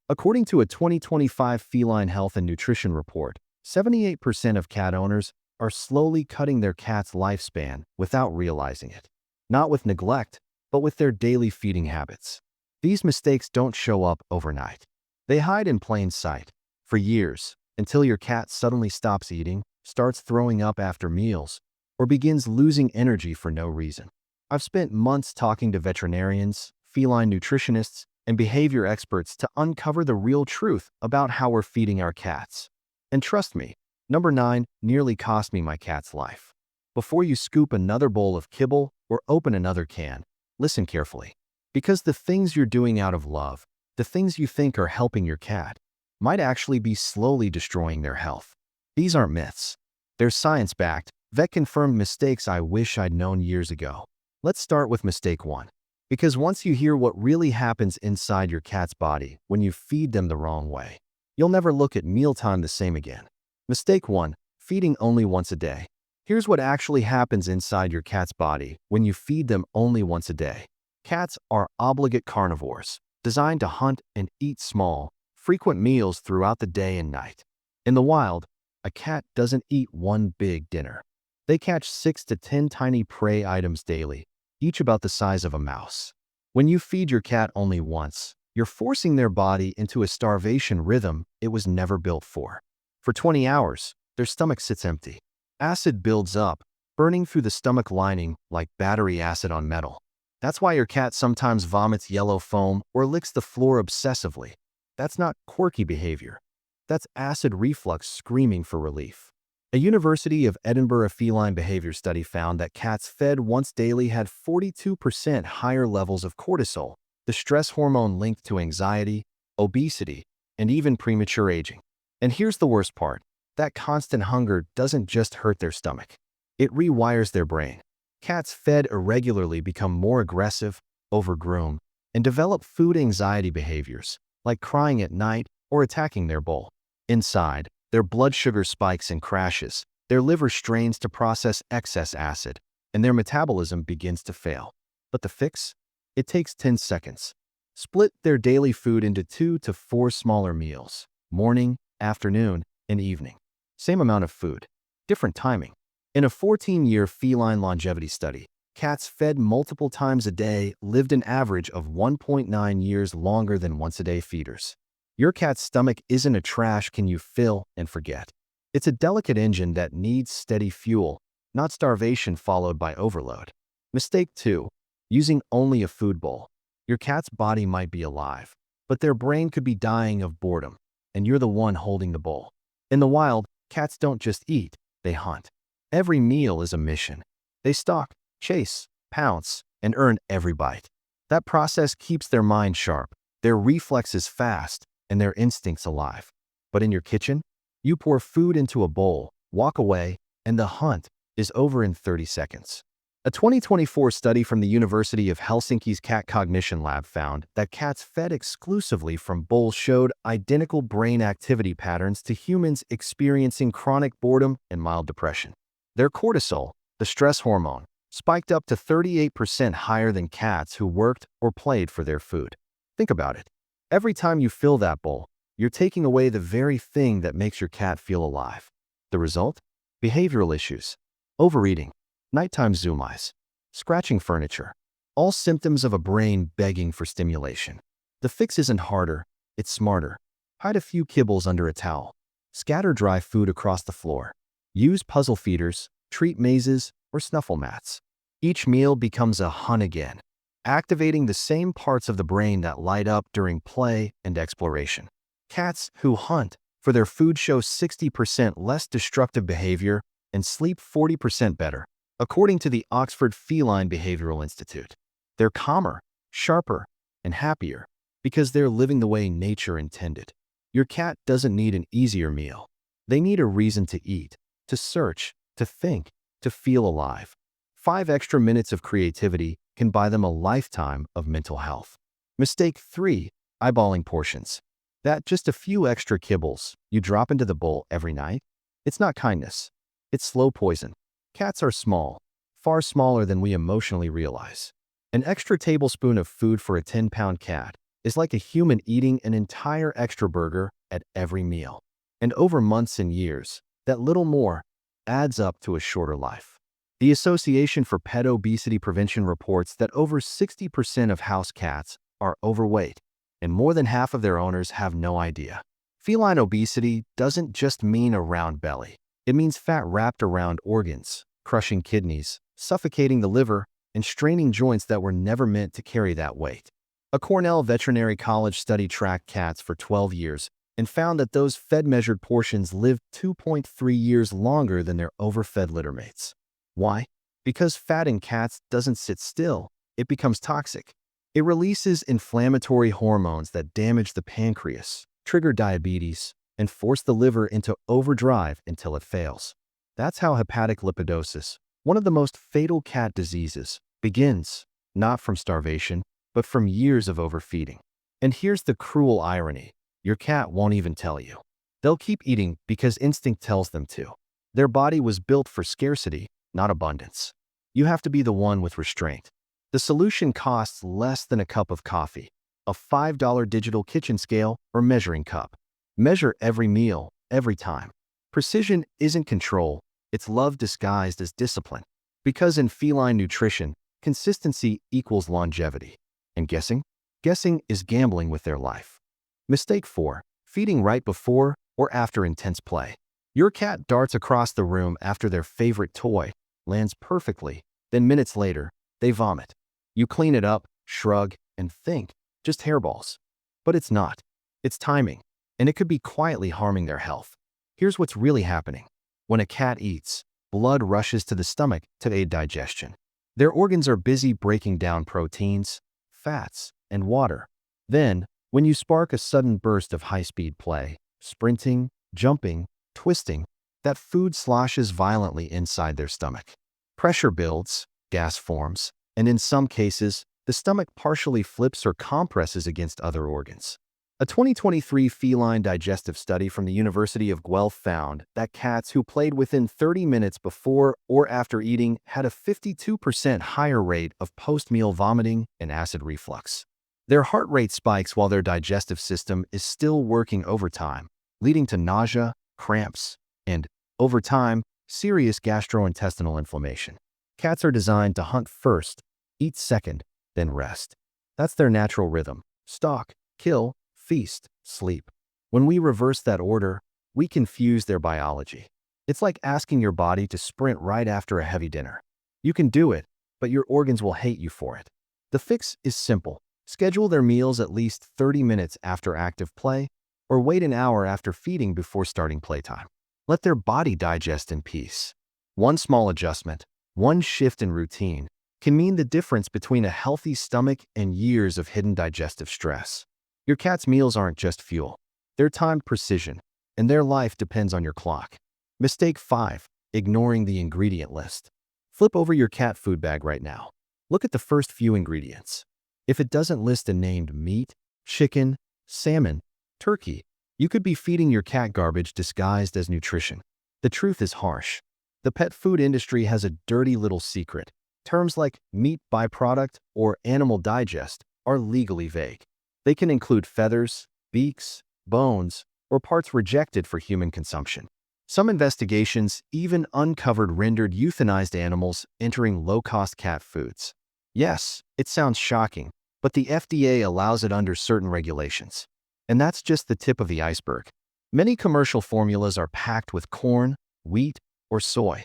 According to a 2025 Feline Health and Nutrition report, 78% of cat owners are slowly cutting their cat's lifespan without realizing it. Not with neglect, but with their daily feeding habits. These mistakes don't show up overnight. They hide in plain sight for years until your cat suddenly stops eating, starts throwing up after meals, or begins losing energy for no reason. I've spent months talking to veterinarians, feline nutritionists, and behavior experts to uncover the real truth about how we're feeding our cats. And trust me, number 9 nearly cost me my cat's life. Before you scoop another bowl of kibble or open another can, listen carefully. Because the things you're doing out of love, the things you think are helping your cat, might actually be slowly destroying their health. These aren't myths. They're science-backed, vet-confirmed mistakes I wish I'd known years ago. Let's start with mistake 1. Because once you hear what really happens inside your cat's body when you feed them the wrong way, you'll never look at mealtime the same again. Mistake 1. Feeding only once a day. Here's what actually happens inside your cat's body when you feed them only once a day. Cats are obligate carnivores, designed to hunt and eat small, frequent meals throughout the day and night. In the wild, a cat doesn't eat one big dinner. They catch 6 to 10 tiny prey items daily, each about the size of a mouse. When you feed your cat only once, you're forcing their body into a starvation rhythm it was never built for. For 20 hours, their stomach sits empty. Acid builds up, burning through the stomach lining like battery acid on metal. That's why your cat sometimes vomits yellow foam or licks the floor obsessively. That's not quirky behavior. That's acid reflux screaming for relief. A University of Edinburgh feline behavior study found that cats fed once daily had 42% higher levels of cortisol, the stress hormone linked to anxiety, obesity, and even premature aging. And here's the worst part. That constant hunger doesn't just hurt their stomach. It rewires their brain. Cats fed irregularly become more aggressive, overgrown, and develop food anxiety behaviors, like crying at night or attacking their bowl. Inside, their blood sugar spikes and crashes, their liver strains to process excess acid, and their metabolism begins to fail. But the fix? It takes 10 seconds. Split their daily food into 2 to 4 smaller meals, morning, afternoon, and evening. Same amount of food, different timing. In a 14-year feline longevity study, cats fed multiple times a day lived an average of 1.9 years longer than once-a-day feeders. Your cat's stomach isn't a trash can you fill and forget. It's a delicate engine that needs steady fuel, not starvation followed by overload. Mistake 2. Using only a food bowl. Your cat's body might be alive, but their brain could be dying of boredom, and you're the one holding the bowl. In the wild, cats don't just eat, they hunt. Every meal is a mission. They stalk, chase, pounce, and earn every bite. That process keeps their mind sharp, their reflexes fast, and their instincts alive. But in your kitchen, you pour food into a bowl, walk away, and the hunt is over in 30 seconds. A 2024 study from the University of Helsinki's Cat Cognition Lab found that cats fed exclusively from bowls showed identical brain activity patterns to humans experiencing chronic boredom and mild depression. Their cortisol, the stress hormone, spiked up to 38% higher than cats who worked or played for their food. Think about it. Every time you fill that bowl, you're taking away the very thing that makes your cat feel alive. The result? Behavioral issues, overeating, nighttime zoom eyes, scratching furniture, all symptoms of a brain begging for stimulation. The fix isn't harder, it's smarter. Hide a few kibbles under a towel. Scatter dry food across the floor. Use puzzle feeders, treat mazes, or snuffle mats. Each meal becomes a hunt again, activating the same parts of the brain that light up during play and exploration. Cats who hunt for their food show 60% less destructive behavior and sleep 40% better, according to the Oxford Feline Behavioral Institute. They're calmer, sharper, and happier because they're living the way nature intended. Your cat doesn't need an easier meal. They need a reason to eat, to search, to think, to feel alive. 5 extra minutes of creativity can buy them a lifetime of mental health. Mistake 3. Eyeballing portions. That just a few extra kibbles you drop into the bowl every night? It's not kindness. It's slow poison. Cats are small, far smaller than we emotionally realize. An extra tablespoon of food for a 10-pound cat is like a human eating an entire extra burger at every meal. And over months and years, that little more adds up to a shorter life. The Association for Pet Obesity Prevention reports that over 60% of house cats are overweight, and more than half of their owners have no idea. Feline obesity doesn't just mean a round belly. It means fat wrapped around organs, crushing kidneys, suffocating the liver, and straining joints that were never meant to carry that weight. A Cornell Veterinary College study tracked cats for 12 years and found that those fed measured portions lived 2.3 years longer than their overfed littermates. Why? Because fat in cats doesn't sit still, it becomes toxic. It releases inflammatory hormones that damage the pancreas, trigger diabetes, and force the liver into overdrive until it fails. That's how hepatic lipidosis, one of the most fatal cat diseases, begins, not from starvation, but from years of overfeeding. And here's the cruel irony. Your cat won't even tell you. They'll keep eating because instinct tells them to. Their body was built for scarcity, not abundance. You have to be the one with restraint. The solution costs less than a cup of coffee, a $5 digital kitchen scale or measuring cup. Measure every meal, every time. Precision isn't control, it's love disguised as discipline. Because in feline nutrition, consistency equals longevity. And guessing? Guessing is gambling with their life. Mistake 4. Feeding right before or after intense play. Your cat darts across the room after their favorite toy, lands perfectly, then minutes later, they vomit. You clean it up, shrug, and think, just hairballs. But it's not. It's timing, and it could be quietly harming their health. Here's what's really happening. When a cat eats, blood rushes to the stomach to aid digestion. Their organs are busy breaking down proteins, fats, and water. Then, when you spark a sudden burst of high-speed play, sprinting, jumping, twisting, that food sloshes violently inside their stomach. Pressure builds, gas forms, and in some cases, the stomach partially flips or compresses against other organs. A 2023 feline digestive study from the University of Guelph found that cats who played within 30 minutes before or after eating had a 52% higher rate of post-meal vomiting and acid reflux. Their heart rate spikes while their digestive system is still working overtime, leading to nausea, cramps, and, over time, serious gastrointestinal inflammation. Cats are designed to hunt first, eat second, then rest. That's their natural rhythm: stalk, kill, feast, sleep. When we reverse that order, we confuse their biology. It's like asking your body to sprint right after a heavy dinner. You can do it, but your organs will hate you for it. The fix is simple. Schedule their meals at least 30 minutes after active play, or wait an hour after feeding before starting playtime. Let their body digest in peace. One small adjustment, one shift in routine, can mean the difference between a healthy stomach and years of hidden digestive stress. Your cat's meals aren't just fuel. They're timed precision, and their life depends on your clock. Mistake 5. Ignoring the ingredient list. Flip over your cat food bag right now. Look at the first few ingredients. If it doesn't list a named meat, chicken, salmon, turkey, you could be feeding your cat garbage disguised as nutrition. The truth is harsh. The pet food industry has a dirty little secret. Terms like meat byproduct or animal digest are legally vague. They can include feathers, beaks, bones, or parts rejected for human consumption. Some investigations even uncovered rendered euthanized animals entering low-cost cat foods. Yes, it sounds shocking, but the FDA allows it under certain regulations. And that's just the tip of the iceberg. Many commercial formulas are packed with corn, wheat, or soy,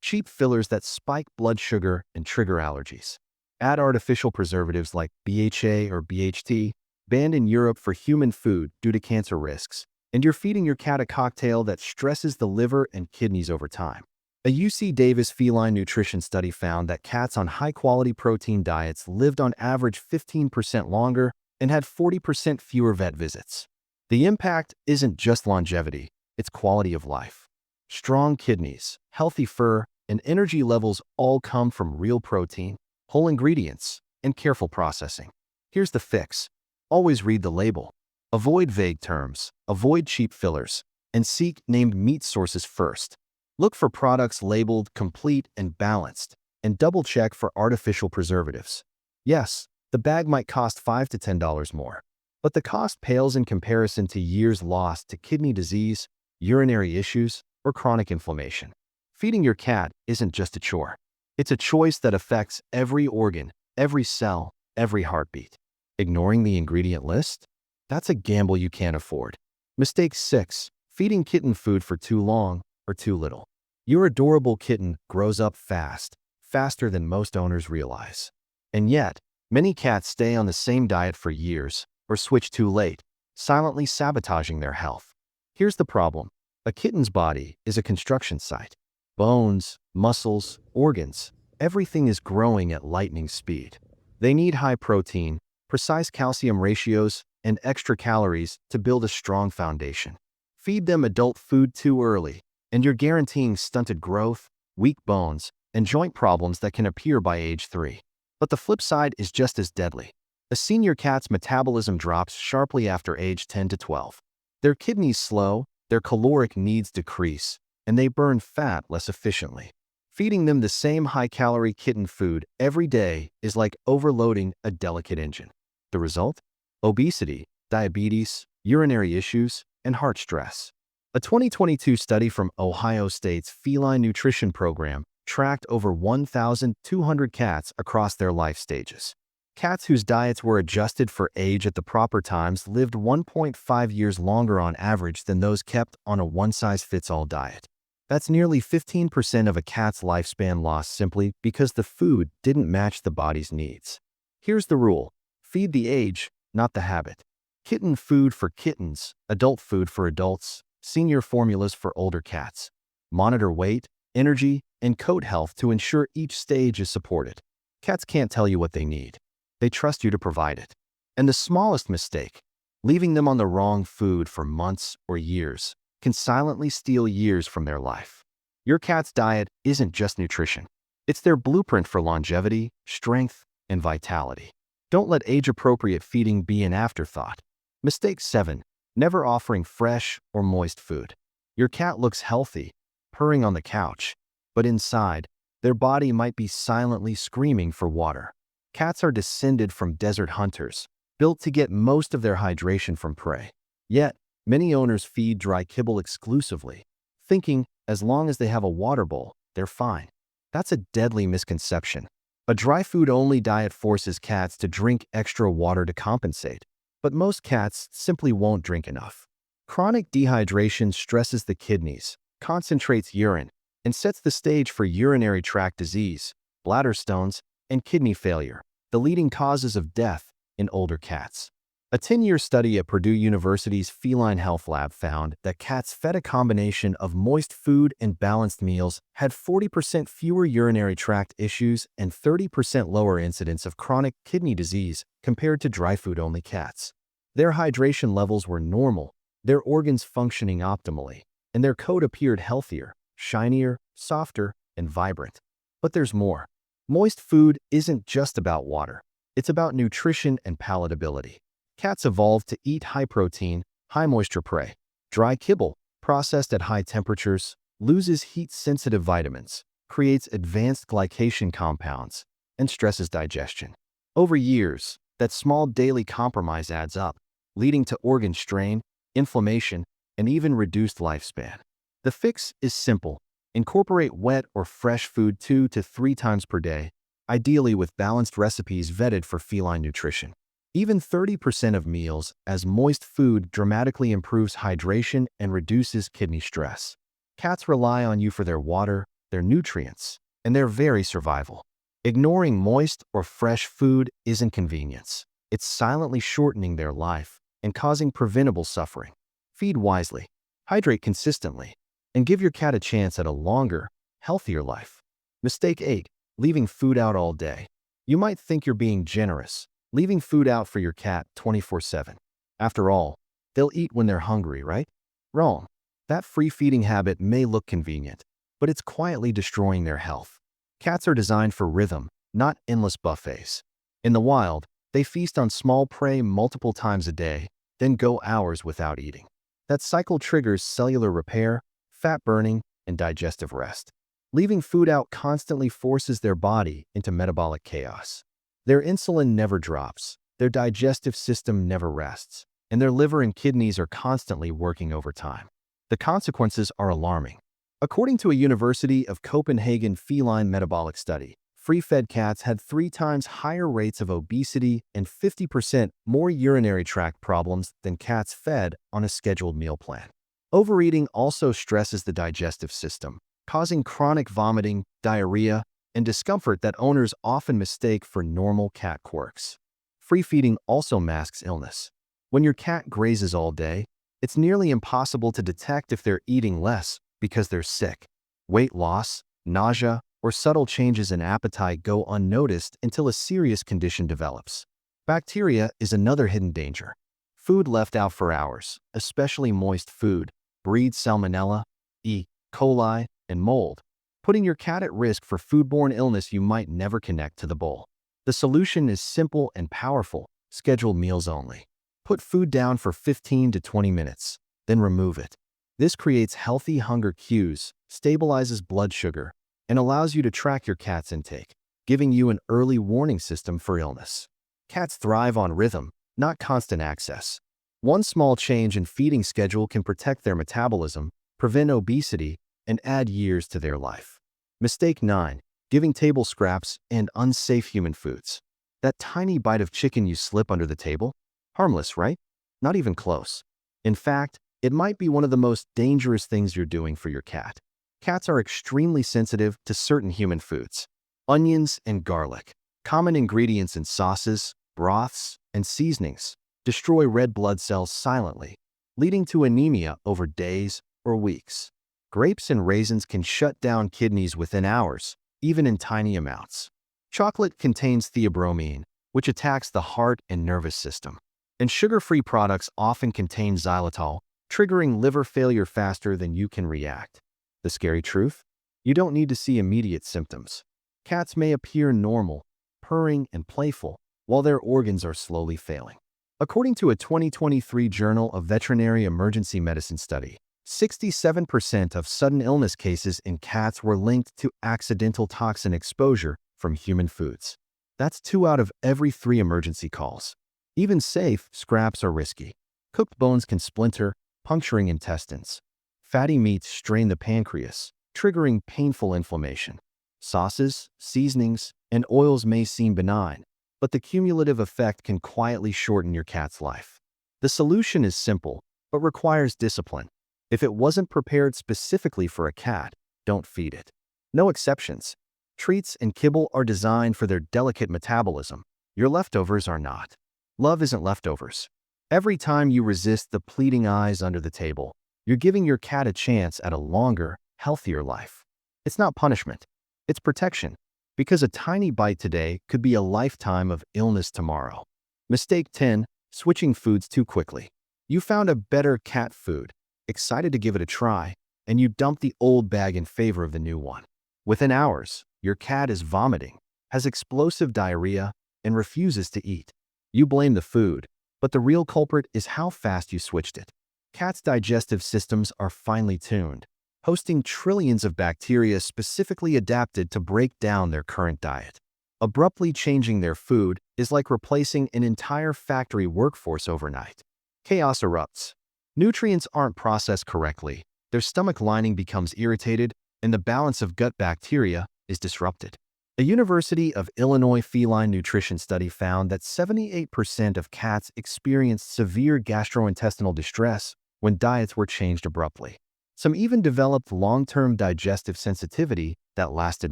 cheap fillers that spike blood sugar and trigger allergies. Add artificial preservatives like BHA or BHT, banned in Europe for human food due to cancer risks, and you're feeding your cat a cocktail that stresses the liver and kidneys over time. A UC Davis feline nutrition study found that cats on high-quality protein diets lived on average 15% longer and had 40% fewer vet visits. The impact isn't just longevity, it's quality of life. Strong kidneys, healthy fur, and energy levels all come from real protein, whole ingredients, and careful processing. Here's the fix. Always read the label. Avoid vague terms, avoid cheap fillers, and seek named meat sources first. Look for products labeled complete and balanced, and double-check for artificial preservatives. Yes, the bag might cost $5 to $10 more, But the cost pales in comparison to years lost to kidney disease, urinary issues, or chronic inflammation. Feeding your cat isn't just a chore. It's a choice that affects every organ, every cell, every heartbeat. Ignoring the ingredient list? That's a gamble you can't afford. Mistake 6. Feeding kitten food for too long or too little. Your adorable kitten grows up fast, faster than most owners realize. And yet, many cats stay on the same diet for years or switch too late, silently sabotaging their health. Here's the problem. A kitten's body is a construction site. Bones, muscles, organs, everything is growing at lightning speed. They need high protein, precise calcium ratios, and extra calories to build a strong foundation. Feed them adult food too early, and you're guaranteeing stunted growth, weak bones, and joint problems that can appear by age 3. But the flip side is just as deadly. A senior cat's metabolism drops sharply after age 10 to 12. Their kidneys slow, their caloric needs decrease, and they burn fat less efficiently. Feeding them the same high-calorie kitten food every day is like overloading a delicate engine. The result? Obesity, diabetes, urinary issues, and heart stress. A 2022 study from Ohio State's Feline Nutrition Program tracked over 1,200 cats across their life stages. Cats whose diets were adjusted for age at the proper times lived 1.5 years longer on average than those kept on a one-size-fits-all diet. That's nearly 15% of a cat's lifespan lost simply because the food didn't match the body's needs. Here's the rule. Feed the age, not the habit. Kitten food for kittens, adult food for adults, senior formulas for older cats. Monitor weight, energy, and coat health to ensure each stage is supported. Cats can't tell you what they need. They trust you to provide it. And the smallest mistake, leaving them on the wrong food for months or years, can silently steal years from their life. Your cat's diet isn't just nutrition. It's their blueprint for longevity, strength, and vitality. Don't let age-appropriate feeding be an afterthought. Mistake 7. Never offering fresh or moist food. Your cat looks healthy, purring on the couch, but inside, their body might be silently screaming for water. Cats are descended from desert hunters, built to get most of their hydration from prey. Yet, many owners feed dry kibble exclusively, thinking as long as they have a water bowl, they're fine. That's a deadly misconception. A dry food-only diet forces cats to drink extra water to compensate, but most cats simply won't drink enough. Chronic dehydration stresses the kidneys, concentrates urine, and sets the stage for urinary tract disease, bladder stones, and kidney failure, the leading causes of death in older cats. A 10-year study at Purdue University's Feline Health Lab found that cats fed a combination of moist food and balanced meals had 40% fewer urinary tract issues and 30% lower incidence of chronic kidney disease compared to dry food-only cats. Their hydration levels were normal, their organs functioning optimally, and their coat appeared healthier, shinier, softer, and vibrant. But there's more. Moist food isn't just about water. It's about nutrition and palatability. Cats evolved to eat high-protein, high-moisture prey. Dry kibble, processed at high temperatures, loses heat-sensitive vitamins, creates advanced glycation compounds, and stresses digestion. Over years, that small daily compromise adds up, leading to organ strain, inflammation, and even reduced lifespan. The fix is simple. Incorporate wet or fresh food 2 to 3 times per day, ideally with balanced recipes vetted for feline nutrition. Even 30% of meals as moist food dramatically improves hydration and reduces kidney stress. Cats rely on you for their water, their nutrients, and their very survival. Ignoring moist or fresh food isn't convenience. It's silently shortening their life and causing preventable suffering. Feed wisely, hydrate consistently, and give your cat a chance at a longer, healthier life. Mistake 8. Leaving food out all day. You might think you're being generous, leaving food out for your cat 24/7. After all, they'll eat when they're hungry, right? Wrong. That free feeding habit may look convenient, but it's quietly destroying their health. Cats are designed for rhythm, not endless buffets. In the wild, they feast on small prey multiple times a day, then go hours without eating. That cycle triggers cellular repair, fat burning, and digestive rest. Leaving food out constantly forces their body into metabolic chaos. Their insulin never drops, their digestive system never rests, and their liver and kidneys are constantly working overtime. The consequences are alarming. According to a University of Copenhagen feline metabolic study, free-fed cats had 3 times higher rates of obesity and 50% more urinary tract problems than cats fed on a scheduled meal plan. Overeating also stresses the digestive system, causing chronic vomiting, diarrhea, and discomfort that owners often mistake for normal cat quirks. Free feeding also masks illness. When your cat grazes all day, it's nearly impossible to detect if they're eating less because they're sick. Weight loss, nausea, or subtle changes in appetite go unnoticed until a serious condition develops. Bacteria is another hidden danger. Food left out for hours, especially moist food, breeds salmonella, E. coli, and mold, putting your cat at risk for foodborne illness you might never connect to the bowl. The solution is simple and powerful: scheduled meals only. Put food down for 15 to 20 minutes, then remove it. This creates healthy hunger cues, stabilizes blood sugar, and allows you to track your cat's intake, giving you an early warning system for illness. Cats thrive on rhythm, not constant access. One small change in feeding schedule can protect their metabolism, prevent obesity, and add years to their life. Mistake 9. Giving table scraps and unsafe human foods. That tiny bite of chicken you slip under the table? Harmless, right? Not even close. In fact, it might be one of the most dangerous things you're doing for your cat. Cats are extremely sensitive to certain human foods. Onions and garlic, common ingredients in sauces, broths, and seasonings, destroy red blood cells silently, leading to anemia over days or weeks. Grapes and raisins can shut down kidneys within hours, even in tiny amounts. Chocolate contains theobromine, which attacks the heart and nervous system. And sugar-free products often contain xylitol, triggering liver failure faster than you can react. The scary truth? You don't need to see immediate symptoms. Cats may appear normal, purring and playful, while their organs are slowly failing. According to a 2023 Journal of Veterinary Emergency Medicine study, 67% of sudden illness cases in cats were linked to accidental toxin exposure from human foods. That's 2 out of every 3 emergency calls. Even safe scraps are risky. Cooked bones can splinter, puncturing intestines. Fatty meats strain the pancreas, triggering painful inflammation. Sauces, seasonings, and oils may seem benign, but the cumulative effect can quietly shorten your cat's life. The solution is simple, but requires discipline. If it wasn't prepared specifically for a cat, don't feed it. No exceptions. Treats and kibble are designed for their delicate metabolism. Your leftovers are not. Love isn't leftovers. Every time you resist the pleading eyes under the table, you're giving your cat a chance at a longer, healthier life. It's not punishment. It's protection. Because a tiny bite today could be a lifetime of illness tomorrow. Mistake 10. Switching foods too quickly. You found a better cat food, excited to give it a try, and you dump the old bag in favor of the new one. Within hours, your cat is vomiting, has explosive diarrhea, and refuses to eat. You blame the food, but the real culprit is how fast you switched it. Cats' digestive systems are finely tuned, hosting trillions of bacteria specifically adapted to break down their current diet. Abruptly changing their food is like replacing an entire factory workforce overnight. Chaos erupts. Nutrients aren't processed correctly, their stomach lining becomes irritated, and the balance of gut bacteria is disrupted. A University of Illinois feline nutrition study found that 78% of cats experienced severe gastrointestinal distress when diets were changed abruptly. Some even developed long-term digestive sensitivity that lasted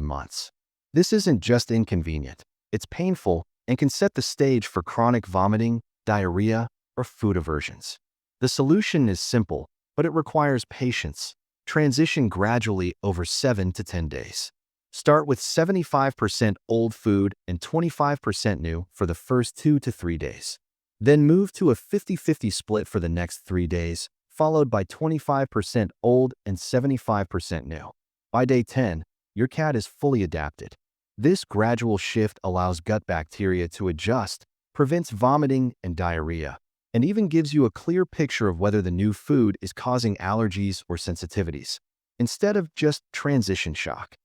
months. This isn't just inconvenient, it's painful and can set the stage for chronic vomiting, diarrhea, or food aversions. The solution is simple, but it requires patience. Transition gradually over 7 to 10 days. Start with 75% old food and 25% new for the first 2 to 3 days. Then move to a 50-50 split for the next 3 days, followed by 25% old and 75% new. By day 10, your cat is fully adapted. This gradual shift allows gut bacteria to adjust, prevents vomiting and diarrhea, and even gives you a clear picture of whether the new food is causing allergies or sensitivities, instead of just transition shock.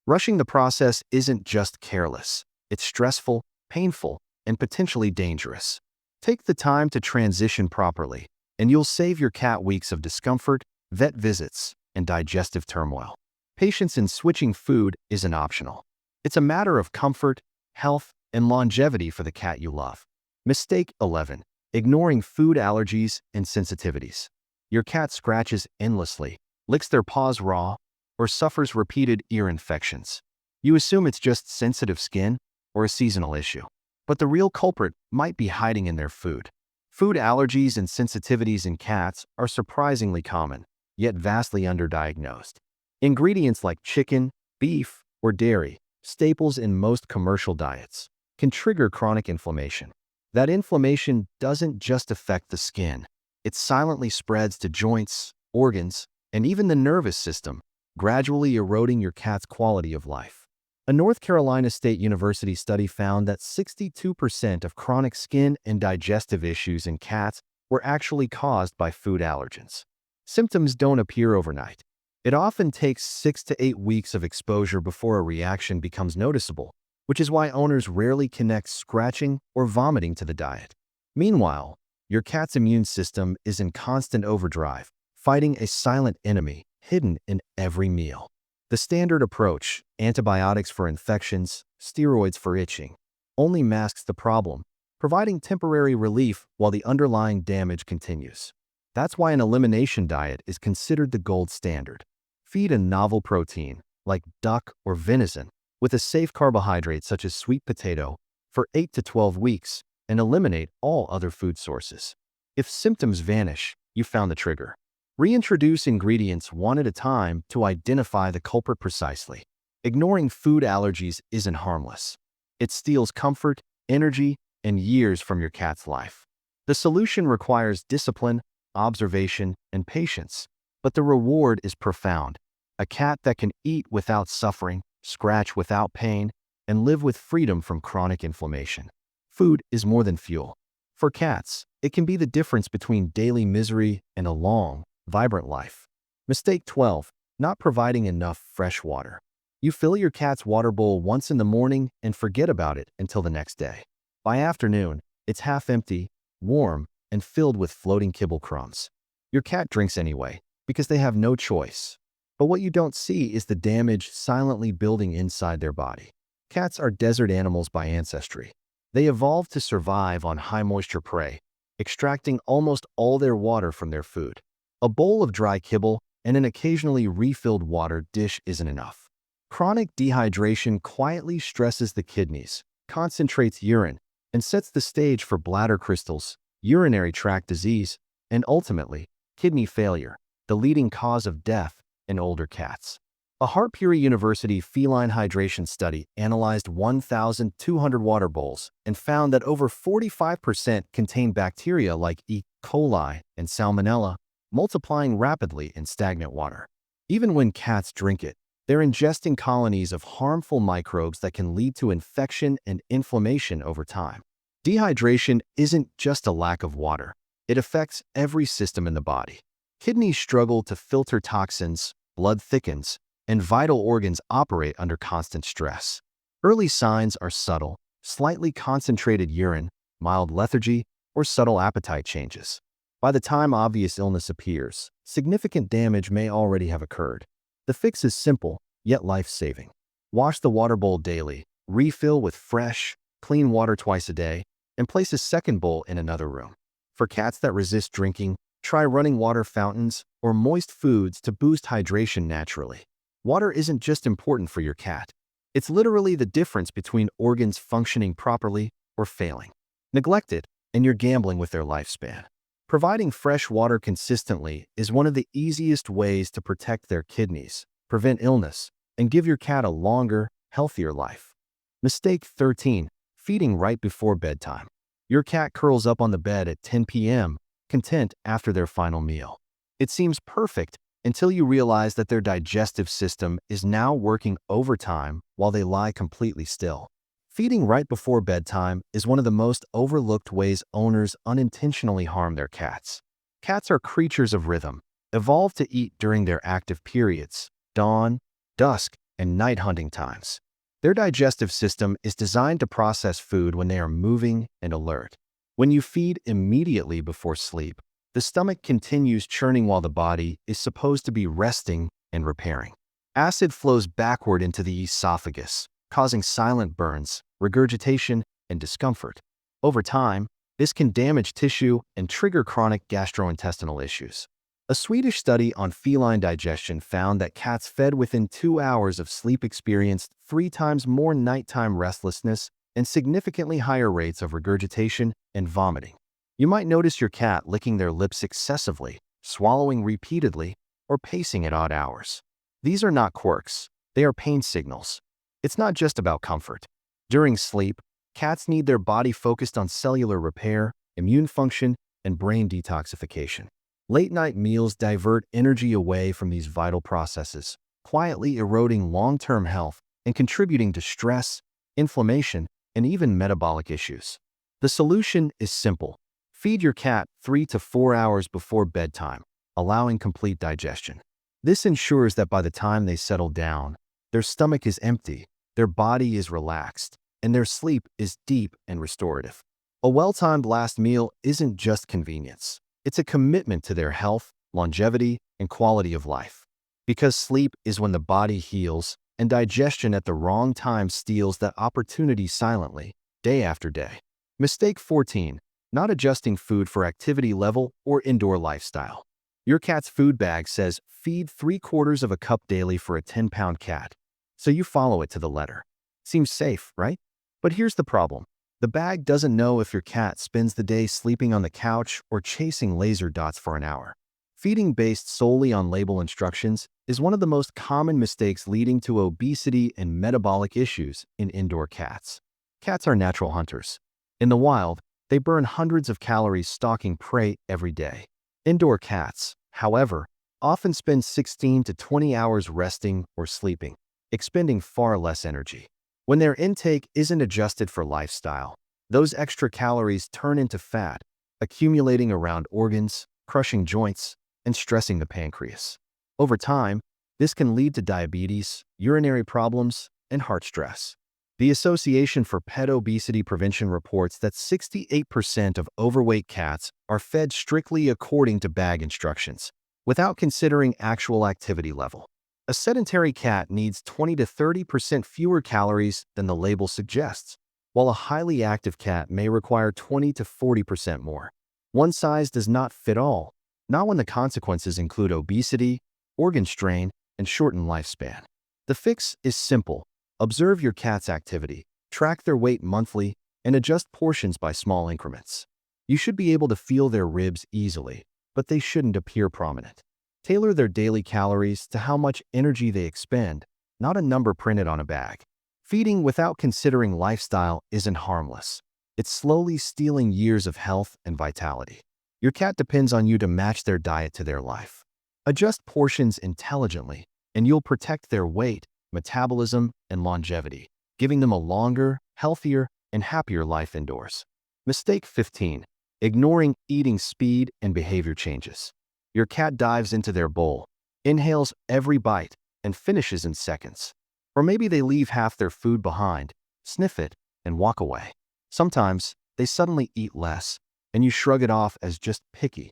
Rushing the process isn't just careless, it's stressful, painful, and potentially dangerous. Take the time to transition properly, and you'll save your cat weeks of discomfort, vet visits, and digestive turmoil. Patience in switching food isn't optional. It's a matter of comfort, health, and longevity for the cat you love. Mistake 11. Ignoring food allergies and sensitivities. Your cat scratches endlessly, licks their paws raw, or suffers repeated ear infections. You assume it's just sensitive skin or a seasonal issue, but the real culprit might be hiding in their food. Food allergies and sensitivities in cats are surprisingly common, yet vastly underdiagnosed. Ingredients like chicken, beef, or dairy, staples in most commercial diets, can trigger chronic inflammation. That inflammation doesn't just affect the skin. It silently spreads to joints, organs, and even the nervous system, gradually eroding your cat's quality of life. A North Carolina State University study found that 62% of chronic skin and digestive issues in cats were actually caused by food allergens. Symptoms don't appear overnight. It often takes 6 to 8 weeks of exposure before a reaction becomes noticeable, which is why owners rarely connect scratching or vomiting to the diet. Meanwhile, your cat's immune system is in constant overdrive, fighting a silent enemy hidden in every meal. The standard approach, antibiotics for infections, steroids for itching, only masks the problem, providing temporary relief while the underlying damage continues. That's why an elimination diet is considered the gold standard. Feed a novel protein, like duck or venison, with a safe carbohydrate such as sweet potato for 8 to 12 weeks, and eliminate all other food sources. If symptoms vanish, you found the trigger. Reintroduce ingredients one at a time to identify the culprit precisely. Ignoring food allergies isn't harmless. It steals comfort, energy, and years from your cat's life. The solution requires discipline, observation, and patience, but the reward is profound. A cat that can eat without suffering, scratch without pain, and live with freedom from chronic inflammation. Food is more than fuel. For cats, it can be the difference between daily misery and a long, vibrant life. Mistake 12. Not providing enough fresh water. You fill your cat's water bowl once in the morning and forget about it until the next day. By afternoon, it's half empty, warm, and filled with floating kibble crumbs. Your cat drinks anyway, because they have no choice. But what you don't see is the damage silently building inside their body. Cats are desert animals by ancestry. They evolved to survive on high-moisture prey, extracting almost all their water from their food. A bowl of dry kibble and an occasionally refilled water dish isn't enough. Chronic dehydration quietly stresses the kidneys, concentrates urine, and sets the stage for bladder crystals, urinary tract disease, and ultimately, kidney failure, the leading cause of death in older cats. A Hartpury University feline hydration study analyzed 1,200 water bowls and found that over 45% contained bacteria like E. coli and Salmonella, multiplying rapidly in stagnant water. Even when cats drink it, they're ingesting colonies of harmful microbes that can lead to infection and inflammation over time. Dehydration isn't just a lack of water. It affects every system in the body. Kidneys struggle to filter toxins, blood thickens, and vital organs operate under constant stress. Early signs are subtle, slightly concentrated urine, mild lethargy, or subtle appetite changes. By the time obvious illness appears, significant damage may already have occurred. The fix is simple, yet life-saving. Wash the water bowl daily, refill with fresh, clean water twice a day, and place a second bowl in another room. For cats that resist drinking, try running water fountains or moist foods to boost hydration naturally. Water isn't just important for your cat. It's literally the difference between organs functioning properly or failing. Neglect it, and you're gambling with their lifespan. Providing fresh water consistently is one of the easiest ways to protect their kidneys, prevent illness, and give your cat a longer, healthier life. Mistake 13. Feeding right before bedtime. Your cat curls up on the bed at 10 p.m., content after their final meal. It seems perfect until you realize that their digestive system is now working overtime while they lie completely still. Feeding right before bedtime is one of the most overlooked ways owners unintentionally harm their cats. Cats are creatures of rhythm, evolved to eat during their active periods, dawn, dusk, and night hunting times. Their digestive system is designed to process food when they are moving and alert. When you feed immediately before sleep, the stomach continues churning while the body is supposed to be resting and repairing. Acid flows backward into the esophagus, causing silent burns, regurgitation, and discomfort. Over time, this can damage tissue and trigger chronic gastrointestinal issues. A Swedish study on feline digestion found that cats fed within 2 hours of sleep experienced 3 times more nighttime restlessness and significantly higher rates of regurgitation and vomiting. You might notice your cat licking their lips excessively, swallowing repeatedly, or pacing at odd hours. These are not quirks, they are pain signals. It's not just about comfort. During sleep, cats need their body focused on cellular repair, immune function, and brain detoxification. Late-night meals divert energy away from these vital processes, quietly eroding long-term health and contributing to stress, inflammation, and even metabolic issues. The solution is simple. Feed your cat 3 to 4 hours before bedtime, allowing complete digestion. This ensures that by the time they settle down, their stomach is empty, their body is relaxed, and their sleep is deep and restorative. A well-timed last meal isn't just convenience. It's a commitment to their health, longevity, and quality of life. Because sleep is when the body heals, and digestion at the wrong time steals that opportunity silently, day after day. Mistake 14. Not adjusting food for activity level or indoor lifestyle. Your cat's food bag says feed 3/4 of a cup daily for a 10-pound cat. So you follow it to the letter. Seems safe, right? But here's the problem. The bag doesn't know if your cat spends the day sleeping on the couch or chasing laser dots for an hour. Feeding based solely on label instructions is one of the most common mistakes leading to obesity and metabolic issues in indoor cats. Cats are natural hunters. In the wild, they burn hundreds of calories stalking prey every day. Indoor cats, however, often spend 16 to 20 hours resting or sleeping, expending far less energy. When their intake isn't adjusted for lifestyle, those extra calories turn into fat, accumulating around organs, crushing joints, and stressing the pancreas. Over time, this can lead to diabetes, urinary problems, and heart stress. The Association for Pet Obesity Prevention reports that 68% of overweight cats are fed strictly according to bag instructions, without considering actual activity level. A sedentary cat needs 20 to 30% fewer calories than the label suggests, while a highly active cat may require 20 to 40% more. One size does not fit all, not when the consequences include obesity, organ strain, and shortened lifespan. The fix is simple. Observe your cat's activity, track their weight monthly, and adjust portions by small increments. You should be able to feel their ribs easily, but they shouldn't appear prominent. Tailor their daily calories to how much energy they expend, not a number printed on a bag. Feeding without considering lifestyle isn't harmless. It's slowly stealing years of health and vitality. Your cat depends on you to match their diet to their life. Adjust portions intelligently, and you'll protect their weight, metabolism, and longevity, giving them a longer, healthier, and happier life indoors. Mistake 15. Ignoring eating speed and behavior changes. Your cat dives into their bowl, inhales every bite, and finishes in seconds. Or maybe they leave half their food behind, sniff it, and walk away. Sometimes, they suddenly eat less, and you shrug it off as just picky.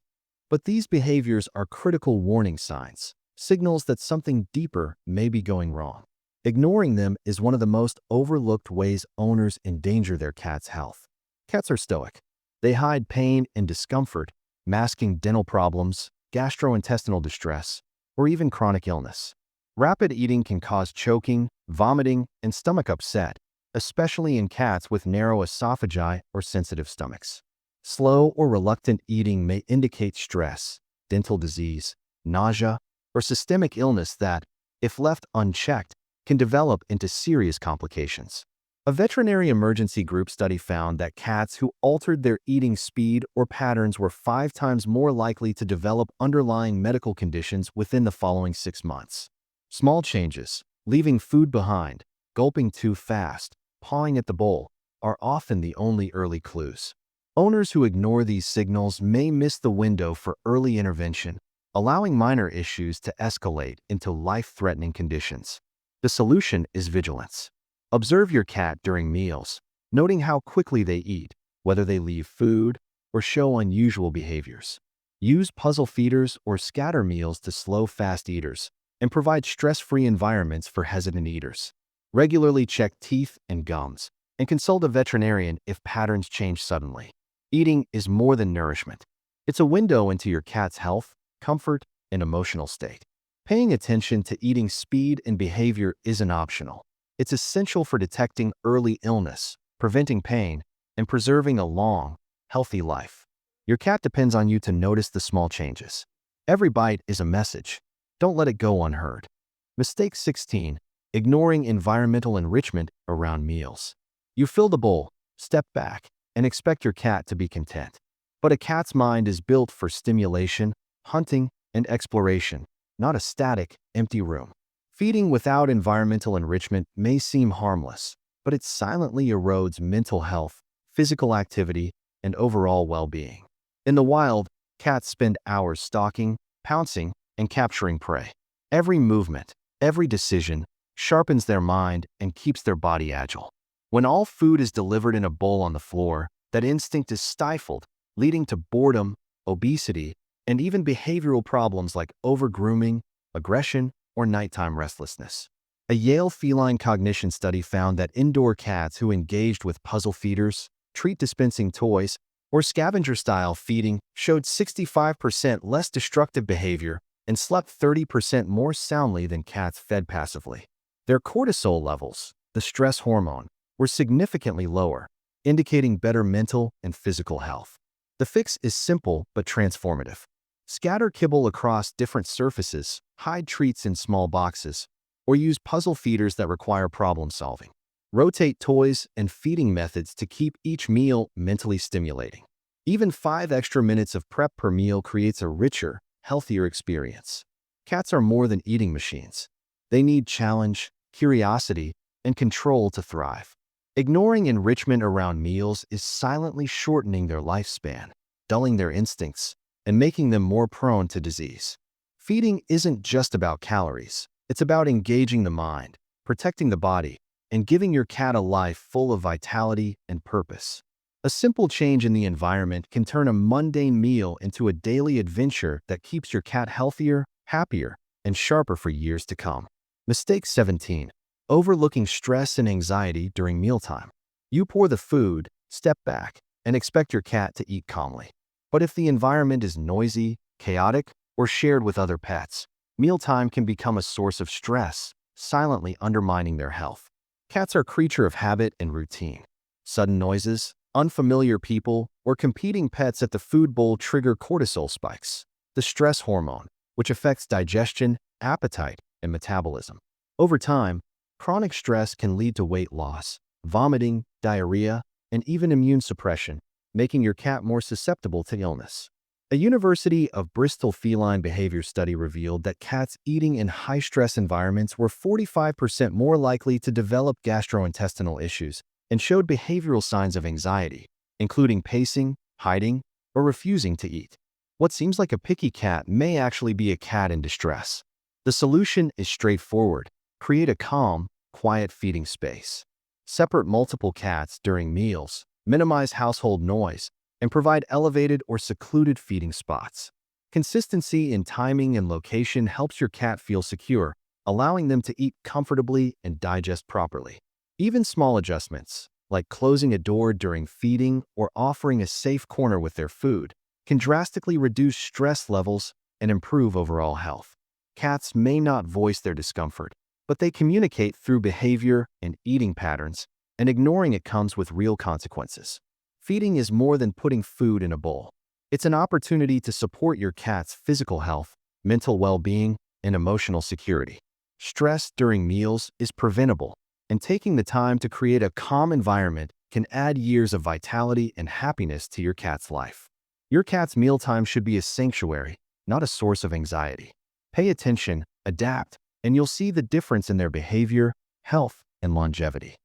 But these behaviors are critical warning signs, signals that something deeper may be going wrong. Ignoring them is one of the most overlooked ways owners endanger their cat's health. Cats are stoic. They hide pain and discomfort, masking dental problems, gastrointestinal distress, or even chronic illness. Rapid eating can cause choking, vomiting, and stomach upset, especially in cats with narrow esophagi or sensitive stomachs. Slow or reluctant eating may indicate stress, dental disease, nausea, or systemic illness that, if left unchecked, can develop into serious complications. A veterinary emergency group study found that cats who altered their eating speed or patterns were 5 times more likely to develop underlying medical conditions within the following 6 months. Small changes, leaving food behind, gulping too fast, pawing at the bowl, are often the only early clues. Owners who ignore these signals may miss the window for early intervention, allowing minor issues to escalate into life-threatening conditions. The solution is vigilance. Observe your cat during meals, noting how quickly they eat, whether they leave food or show unusual behaviors. Use puzzle feeders or scatter meals to slow fast eaters and provide stress-free environments for hesitant eaters. Regularly check teeth and gums and consult a veterinarian if patterns change suddenly. Eating is more than nourishment. It's a window into your cat's health, comfort, and emotional state. Paying attention to eating speed and behavior isn't optional. It's essential for detecting early illness, preventing pain, and preserving a long, healthy life. Your cat depends on you to notice the small changes. Every bite is a message. Don't let it go unheard. Mistake 16. Ignoring environmental enrichment around meals. You fill the bowl, step back, and expect your cat to be content. But a cat's mind is built for stimulation, hunting, and exploration, not a static, empty room. Feeding without environmental enrichment may seem harmless, but it silently erodes mental health, physical activity, and overall well-being. In the wild, cats spend hours stalking, pouncing, and capturing prey. Every movement, every decision, sharpens their mind and keeps their body agile. When all food is delivered in a bowl on the floor, that instinct is stifled, leading to boredom, obesity, and even behavioral problems like overgrooming, aggression, or nighttime restlessness. A Yale feline cognition study found that indoor cats who engaged with puzzle feeders, treat dispensing toys, or scavenger-style feeding showed 65% less destructive behavior and slept 30% more soundly than cats fed passively. Their cortisol levels, the stress hormone, were significantly lower, indicating better mental and physical health. The fix is simple but transformative. Scatter kibble across different surfaces, hide treats in small boxes, or use puzzle feeders that require problem solving. Rotate toys and feeding methods to keep each meal mentally stimulating. Even 5 extra minutes of prep per meal creates a richer, healthier experience. Cats are more than eating machines. They need challenge, curiosity, and control to thrive. Ignoring enrichment around meals is silently shortening their lifespan, dulling their instincts, and making them more prone to disease. Feeding isn't just about calories. It's about engaging the mind, protecting the body, and giving your cat a life full of vitality and purpose. A simple change in the environment can turn a mundane meal into a daily adventure that keeps your cat healthier, happier, and sharper for years to come. Mistake 17. Overlooking stress and anxiety during mealtime. You pour the food, step back, and expect your cat to eat calmly. But if the environment is noisy, chaotic, or shared with other pets, mealtime can become a source of stress, silently undermining their health. Cats are creatures of habit and routine. Sudden noises, unfamiliar people, or competing pets at the food bowl trigger cortisol spikes, the stress hormone, which affects digestion, appetite, and metabolism. Over time, chronic stress can lead to weight loss, vomiting, diarrhea, and even immune suppression, making your cat more susceptible to illness. A University of Bristol feline behavior study revealed that cats eating in high-stress environments were 45% more likely to develop gastrointestinal issues and showed behavioral signs of anxiety, including pacing, hiding, or refusing to eat. What seems like a picky cat may actually be a cat in distress. The solution is straightforward. Create a calm, quiet feeding space. Separate multiple cats during meals, minimize household noise, and provide elevated or secluded feeding spots. Consistency in timing and location helps your cat feel secure, allowing them to eat comfortably and digest properly. Even small adjustments, like closing a door during feeding or offering a safe corner with their food, can drastically reduce stress levels and improve overall health. Cats may not voice their discomfort, but they communicate through behavior and eating patterns, and ignoring it comes with real consequences. Feeding is more than putting food in a bowl. It's an opportunity to support your cat's physical health, mental well-being, and emotional security. Stress during meals is preventable, and taking the time to create a calm environment can add years of vitality and happiness to your cat's life. Your cat's mealtime should be a sanctuary, not a source of anxiety. Pay attention, adapt, and you'll see the difference in their behavior, health, and longevity.